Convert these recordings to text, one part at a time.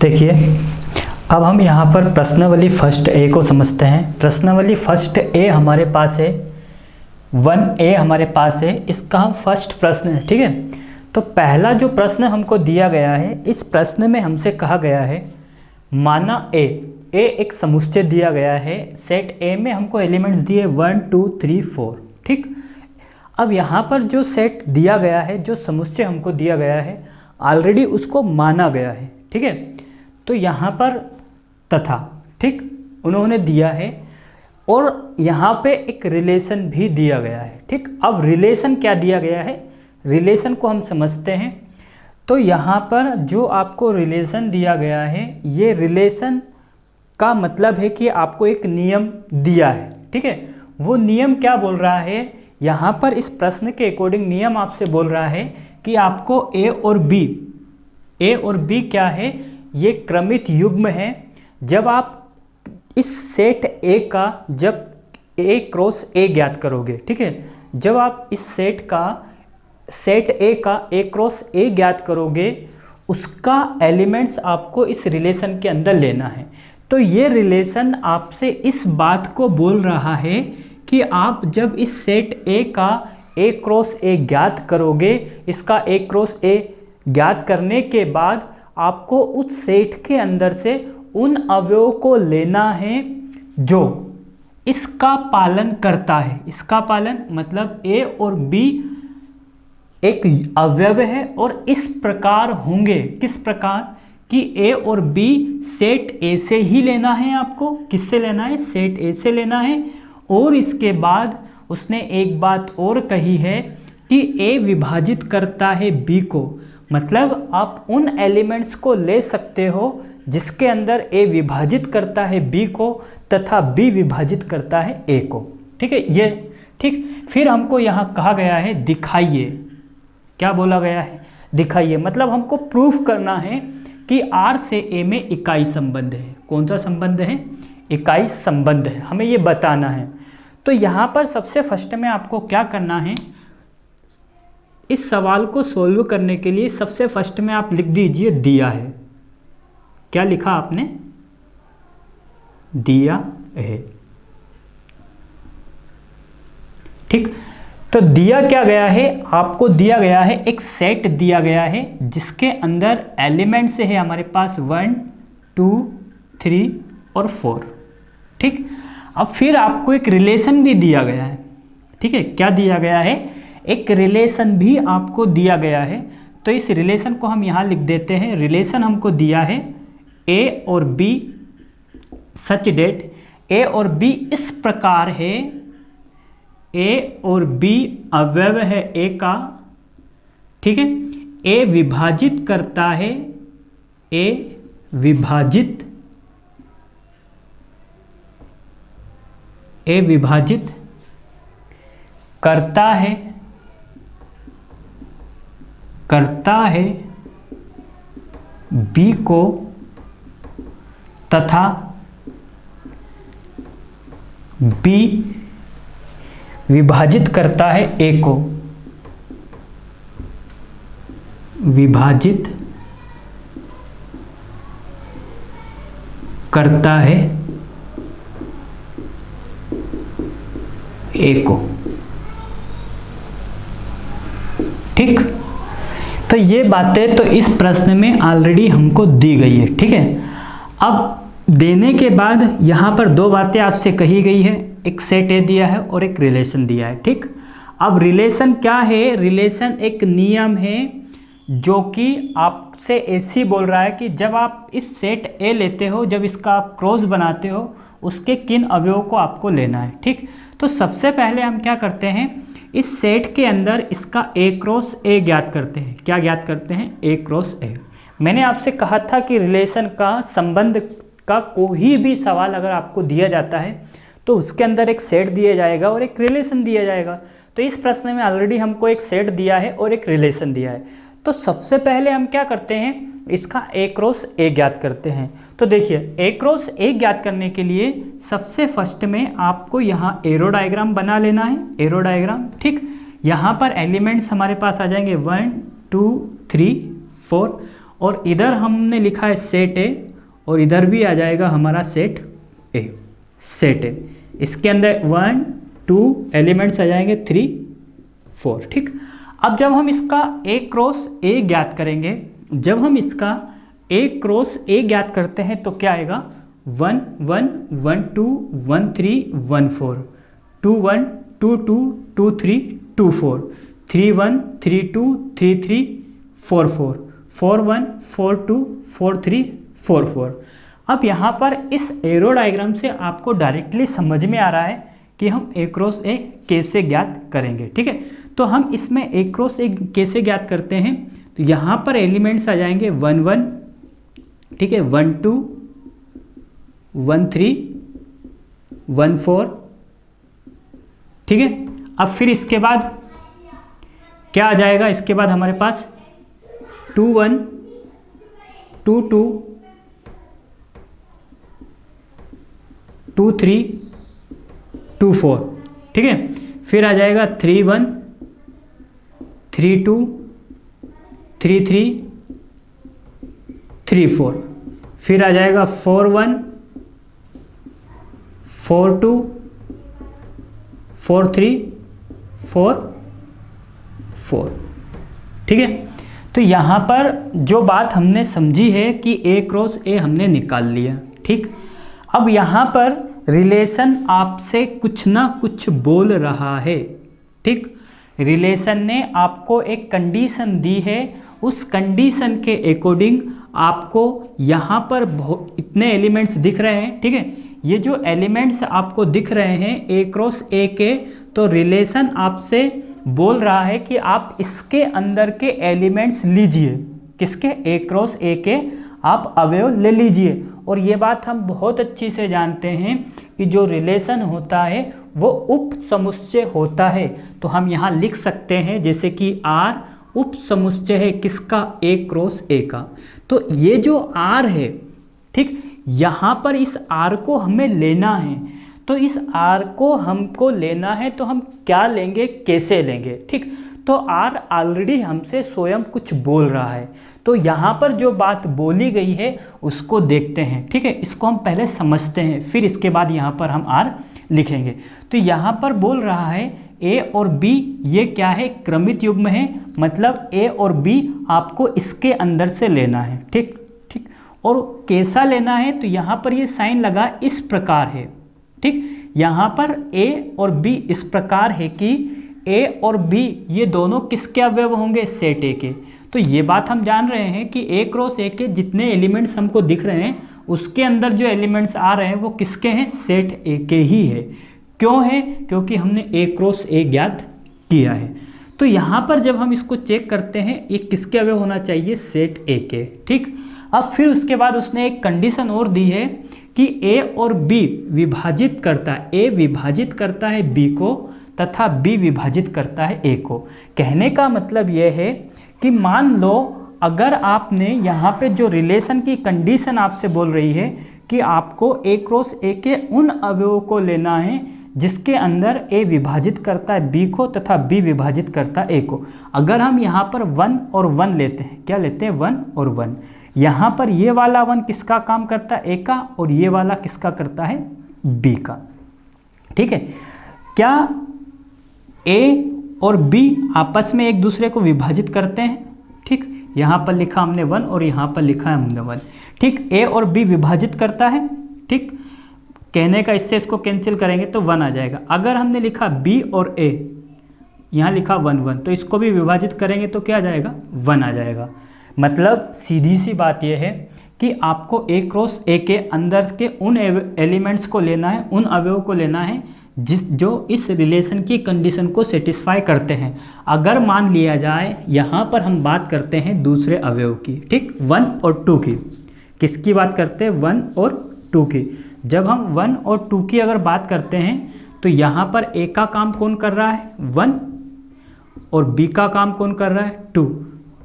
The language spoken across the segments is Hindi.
देखिए, अब हम यहाँ पर प्रश्नावली फर्स्ट ए को समझते हैं। प्रश्नावली फर्स्ट ए हमारे पास है, 1A हमारे पास है, इसका हम फर्स्ट प्रश्न है। ठीक है, तो पहला जो प्रश्न हमको दिया गया है, इस प्रश्न में हमसे कहा गया है माना ए एक समुच्चय दिया गया है। सेट ए में हमको एलिमेंट्स दिए 1 2 3 4। ठीक, अब यहाँ पर जो सेट दिया गया है, जो समुच्चय हमको दिया गया है, ऑलरेडी उसको माना गया है। ठीक है, तो यहाँ पर तथा, ठीक, उन्होंने दिया है और यहाँ पे एक रिलेशन भी दिया गया है। ठीक, अब रिलेशन क्या दिया गया है, रिलेशन को हम समझते हैं। तो यहाँ पर जो आपको रिलेशन दिया गया है, ये रिलेशन का मतलब है कि आपको एक नियम दिया है। ठीक है, वो नियम क्या बोल रहा है, यहाँ पर इस प्रश्न के अकॉर्डिंग नियम आपसे बोल रहा है कि आपको ए और बी क्या है, ये क्रमित युग्म है। जब आप इस सेट ए का जब ए क्रॉस ए ज्ञात करोगे, ठीक है, जब आप इस सेट ए का ए क्रॉस ए ज्ञात करोगे, उसका एलिमेंट्स आपको इस रिलेशन के अंदर लेना है। तो ये रिलेशन आपसे इस बात को बोल रहा है कि आप जब इस सेट ए का ए क्रॉस ए ज्ञात करोगे, इसका ए क्रॉस ए ज्ञात करने के बाद आपको उस सेट के अंदर से उन अवयवों को लेना है जो इसका पालन करता है। इसका पालन मतलब ए और बी एक अवयव है और इस प्रकार होंगे, किस प्रकार कि ए और बी सेट ए से ही लेना है। आपको किससे लेना है, सेट ए से लेना है। और इसके बाद उसने एक बात और कही है कि ए विभाजित करता है बी को, मतलब आप उन एलिमेंट्स को ले सकते हो जिसके अंदर ए विभाजित करता है बी को तथा बी विभाजित करता है ए को। ठीक है, ये ठीक। फिर हमको यहाँ कहा गया है दिखाइए, क्या बोला गया है, दिखाइए, मतलब हमको प्रूफ करना है कि आर से ए में इकाई संबंध है। कौन सा संबंध है, इकाई संबंध है, हमें ये बताना है। तो यहाँ पर सबसे फर्स्ट में आपको क्या करना है, इस सवाल को सोल्व करने के लिए सबसे फर्स्ट में आप लिख दीजिए दिया है। क्या लिखा आपने, दिया है। ठीक, तो दिया क्या गया है, आपको दिया गया है एक सेट दिया गया है जिसके अंदर एलिमेंट्स है हमारे पास 1 2 3 और 4। ठीक, अब फिर आपको एक रिलेशन भी दिया गया है। ठीक है, क्या दिया गया है, एक रिलेशन भी आपको दिया गया है। तो इस रिलेशन को हम यहाँ लिख देते हैं। रिलेशन हमको दिया है ए और बी सच डेट, ए और बी इस प्रकार है, ए और बी अवयव है ए का। ठीक है, ए विभाजित करता है, ए विभाजित करता है बी को तथा बी विभाजित करता है ए को, विभाजित करता है ए को। ठीक, तो ये बातें तो इस प्रश्न में ऑलरेडी हमको दी गई है। ठीक है, अब देने के बाद यहाँ पर दो बातें आपसे कही गई है, एक सेट ए दिया है और एक रिलेशन दिया है। ठीक, अब रिलेशन क्या है, रिलेशन एक नियम है जो कि आपसे ऐसी बोल रहा है कि जब आप इस सेट ए लेते हो, जब इसका आप क्रॉस बनाते हो, उसके किन अवयवों को आपको लेना है। ठीक, तो सबसे पहले हम क्या करते हैं, इस सेट के अंदर इसका ए क्रॉस ए ज्ञात करते हैं। क्या ज्ञात करते हैं, ए क्रॉस ए। मैंने आपसे कहा था कि रिलेशन का संबंध का कोई भी सवाल अगर आपको दिया जाता है तो उसके अंदर एक सेट दिया जाएगा और एक रिलेशन दिया जाएगा। तो इस प्रश्न में ऑलरेडी हमको एक सेट दिया है और एक रिलेशन दिया है। तो सबसे पहले हम क्या करते हैं, इसका ए क्रॉस ए ज्ञात करते हैं। तो देखिए, ए क्रॉस ए ज्ञात करने के लिए सबसे फर्स्ट में आपको यहाँ एरो डायग्राम बना लेना है, एरो डायग्राम। ठीक, यहाँ पर एलिमेंट्स हमारे पास आ जाएंगे 1 2 3 4 और इधर हमने लिखा है सेट ए, और इधर भी आ जाएगा हमारा सेट ए। सेट ए इसके अंदर 1 2 एलिमेंट्स आ जाएंगे, 3 4। ठीक, अब जब हम इसका ए क्रॉस ए ज्ञात करेंगे, जब हम इसका ए क्रॉस ए ज्ञात करते हैं तो क्या आएगा, 1 1 1 2 1 3 1 4, 2 1 2 2 2 3 2 4, 3 1 3 2 3 3 4 4, 4 1 4 2 4 3 4 4। अब यहाँ पर इस एरो डायग्राम से आपको डायरेक्टली समझ में आ रहा है कि हम ए क्रॉस ए कैसे ज्ञात करेंगे। ठीक है, तो हम इसमें ए क्रॉस ए कैसे ज्ञात करते हैं, तो यहाँ पर एलिमेंट्स आ जाएंगे 1 1, ठीक है, 1 2 1 3 1 4। ठीक है, अब फिर इसके बाद क्या आ जाएगा, इसके बाद हमारे पास 2 1 2 2 2 3 2 4। ठीक है, फिर आ जाएगा 3 1 3 2 3 3 3 4। फिर आ जाएगा 4 1 4 2 4 3 4 4। ठीक है, तो यहाँ पर जो बात हमने समझी है कि ए क्रॉस ए हमने निकाल लिया। ठीक, अब यहाँ पर रिलेशन आपसे कुछ ना कुछ बोल रहा है। ठीक, रिलेशन ने आपको एक कंडीशन दी है, उस कंडीशन के अकॉर्डिंग आपको यहाँ पर इतने एलिमेंट्स दिख रहे हैं। ठीक है, ये जो एलिमेंट्स आपको दिख रहे हैं ए क्रॉस ए के, तो रिलेशन आपसे बोल रहा है कि आप इसके अंदर के एलिमेंट्स लीजिए, किसके, ए क्रॉस ए के आप अवयव ले लीजिए। और ये बात हम बहुत अच्छी से जानते हैं कि जो रिलेशन होता है वो उप समुच्चय होता है। तो हम यहाँ लिख सकते हैं जैसे कि R उप समुच्चय है किसका, ए क्रॉस ए का। तो ये जो R है, ठीक, यहाँ पर इस R को हमें लेना है, तो इस R को हमको लेना है तो हम क्या लेंगे, कैसे लेंगे। ठीक, तो R ऑलरेडी हमसे स्वयं कुछ बोल रहा है, तो यहाँ पर जो बात बोली गई है उसको देखते हैं। ठीक है, इसको हम पहले समझते हैं, फिर इसके बाद यहाँ पर हम R लिखेंगे। तो यहाँ पर बोल रहा है A और B ये क्या है, क्रमित युग्म है, मतलब A और B आपको इसके अंदर से लेना है। ठीक ठीक, और कैसा लेना है, तो यहाँ पर ये साइन लगा इस प्रकार है। ठीक, यहाँ पर A और B इस प्रकार है कि A और B ये दोनों किसके अवयव होंगे, सेट A के। तो ये बात हम जान रहे हैं कि A क्रॉस A के जितने एलिमेंट्स हमको दिख रहे हैं उसके अंदर जो एलिमेंट्स आ रहे हैं वो किसके हैं, सेट A के ही है। क्यों है, क्योंकि हमने A क्रॉस A ज्ञात किया है। तो यहाँ पर जब हम इसको चेक करते हैं ये किसके अवयव होना चाहिए, सेट A के। ठीक, अब फिर उसके बाद उसने एक कंडीशन और दी है कि A और B विभाजित करता है, A विभाजित करता है B को तथा B विभाजित करता है A को। कहने का मतलब यह है कि मान लो अगर आपने यहाँ पे जो रिलेशन की कंडीशन आपसे बोल रही है कि आपको A क्रॉस A के उन अवयवों को लेना है जिसके अंदर A विभाजित करता है B को तथा B विभाजित करता है A को। अगर हम यहाँ पर 1 और 1 लेते हैं, क्या लेते हैं, 1 और 1, यहाँ पर ये वाला 1 किसका काम करता है, A का, और ये वाला किसका करता है, B का। ठीक है, क्या A और B आपस में एक दूसरे को विभाजित करते हैं। ठीक, यहाँ पर लिखा हमने 1 और यहाँ पर लिखा है हमने 1। ठीक, A और B विभाजित करता है। ठीक, कहने का इससे इसको कैंसिल करेंगे तो 1 आ जाएगा। अगर हमने लिखा B और A, यहाँ लिखा 1 1, तो इसको भी विभाजित करेंगे तो क्या आ जाएगा, 1 आ जाएगा। मतलब सीधी सी बात यह है कि आपको A क्रॉस A के अंदर के उन एलिमेंट्स को लेना है, उन अवयवों को लेना है जो इस रिलेशन की कंडीशन को सेटिस्फाई करते हैं। अगर मान लिया जाए यहाँ पर हम बात करते हैं दूसरे अवयव की, ठीक, 1 और 2 की। किसकी बात करते हैं, 1 और 2 की। जब हम 1 और 2 की अगर बात करते हैं तो यहाँ पर A का काम कौन कर रहा है, 1, और B का काम कौन कर रहा है, 2।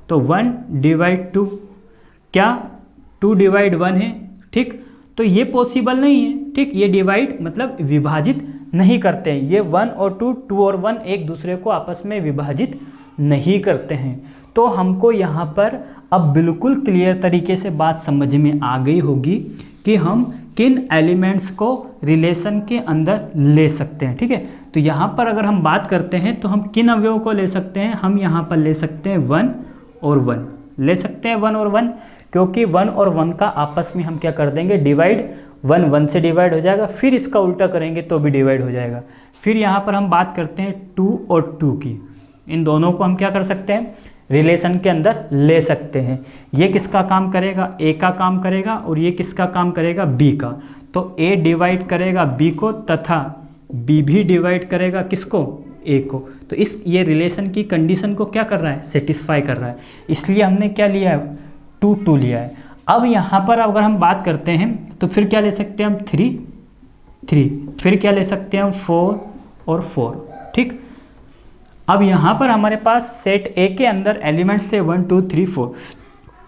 तो 1 डिवाइड 2, क्या 2 डिवाइड 1 है। ठीक, तो ये पॉसिबल नहीं है। ठीक, ये डिवाइड मतलब विभाजित नहीं करते हैं। ये 1 और 2, 2 और 1 एक दूसरे को आपस में विभाजित नहीं करते हैं। तो हमको यहाँ पर अब बिल्कुल क्लियर तरीके से बात समझ में आ गई होगी कि हम किन एलिमेंट्स को रिलेशन के अंदर ले सकते हैं। ठीक है, तो यहाँ पर अगर हम बात करते हैं तो हम किन अवयवों को ले सकते हैं, हम यहाँ पर ले सकते हैं 1 और 1 ले सकते हैं, 1 और 1, क्योंकि 1 और 1 का आपस में हम क्या कर देंगे, डिवाइड, 1 1 से डिवाइड हो जाएगा, फिर इसका उल्टा करेंगे तो भी डिवाइड हो जाएगा। फिर यहाँ पर हम बात करते हैं 2 और 2 की, इन दोनों को हम क्या कर सकते हैं, रिलेशन के अंदर ले सकते हैं। ये किसका काम करेगा, ए का काम करेगा, और ये किसका काम करेगा, बी का। तो ए डिवाइड करेगा बी को तथा बी भी डिवाइड करेगा किसको, ए को। तो इस ये रिलेशन की कंडीशन को क्या कर रहा है, सेटिस्फाई कर रहा है, इसलिए हमने क्या लिया है, 2 2 लिया है। अब यहाँ पर अगर हम बात करते हैं तो फिर क्या ले सकते हैं हम, 3 3, फिर क्या ले सकते हैं हम, 4 और 4। ठीक, अब यहाँ पर हमारे पास सेट ए के अंदर एलिमेंट्स थे 1 2 3 4,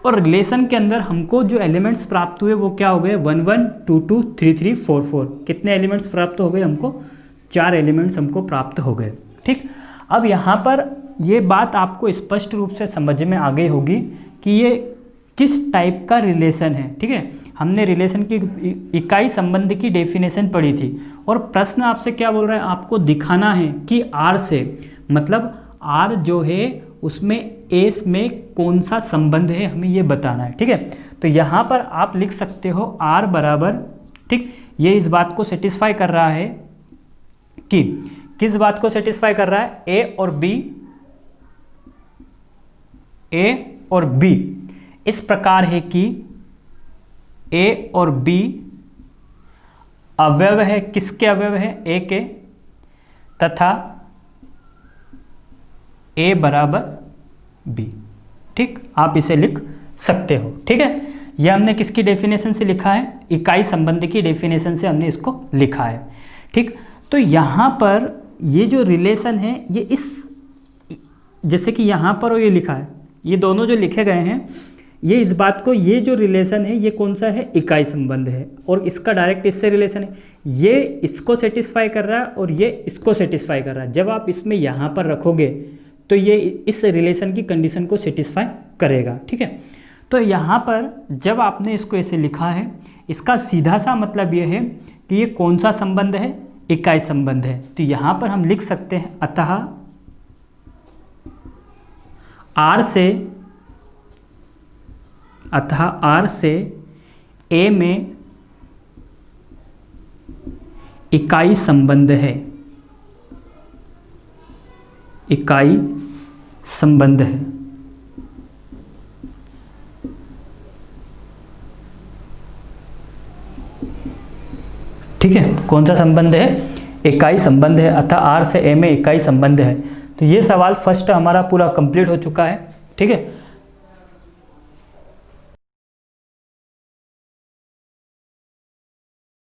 और रिलेशन के अंदर हमको जो एलिमेंट्स प्राप्त हुए वो क्या हो गए, 1 1 2 2 3 3 4 4। कितने एलिमेंट्स प्राप्त हो गए हमको, 4 एलिमेंट्स हमको प्राप्त हो गए। ठीक, अब यहाँ पर ये बात आपको स्पष्ट रूप से समझ में आ गई होगी कि ये किस टाइप का रिलेशन है। ठीक है, हमने रिलेशन की इकाई संबंध की डेफिनेशन पढ़ी थी, और प्रश्न आपसे क्या बोल रहा है, आपको दिखाना है कि आर से, मतलब आर जो है उसमें एस में कौन सा संबंध है, हमें ये बताना है। ठीक है, तो यहाँ पर आप लिख सकते हो आर बराबर, ठीक, ये इस बात को सेटिस्फाई कर रहा है कि, किस बात को सेटिस्फाई कर रहा है, ए और बी इस प्रकार है कि ए और बी अवयव है, किसके अवयव है, ए के, तथा ए बराबर बी। ठीक, आप इसे लिख सकते हो। ठीक है, यह हमने किसकी डेफिनेशन से लिखा है, इकाई संबंध की डेफिनेशन से हमने इसको लिखा है। ठीक, तो यहाँ पर ये जो रिलेशन है ये इस, जैसे कि यहाँ पर ये लिखा है, ये दोनों जो लिखे गए हैं ये इस बात को, ये जो रिलेशन है ये कौन सा है, इकाई संबंध है, और इसका डायरेक्ट इससे रिलेशन है, ये इसको सेटिस्फाई कर रहा है और ये इसको सेटिस्फाई कर रहा है। जब आप इसमें यहाँ पर रखोगे तो ये इस रिलेशन की कंडीशन को सेटिस्फाई करेगा। ठीक है, तो यहाँ पर जब आपने इसको ऐसे लिखा है, इसका सीधा सा मतलब ये है कि ये कौन सा संबंध है, इकाई संबंध है। तो यहाँ पर हम लिख सकते हैं अतः आर से ए में इकाई संबंध है, इकाई संबंध है। ठीक है, कौन सा संबंध है, इकाई संबंध है, अतः आर से ए में इकाई संबंध है। तो ये सवाल फर्स्ट हमारा पूरा कंप्लीट हो चुका है। ठीक है,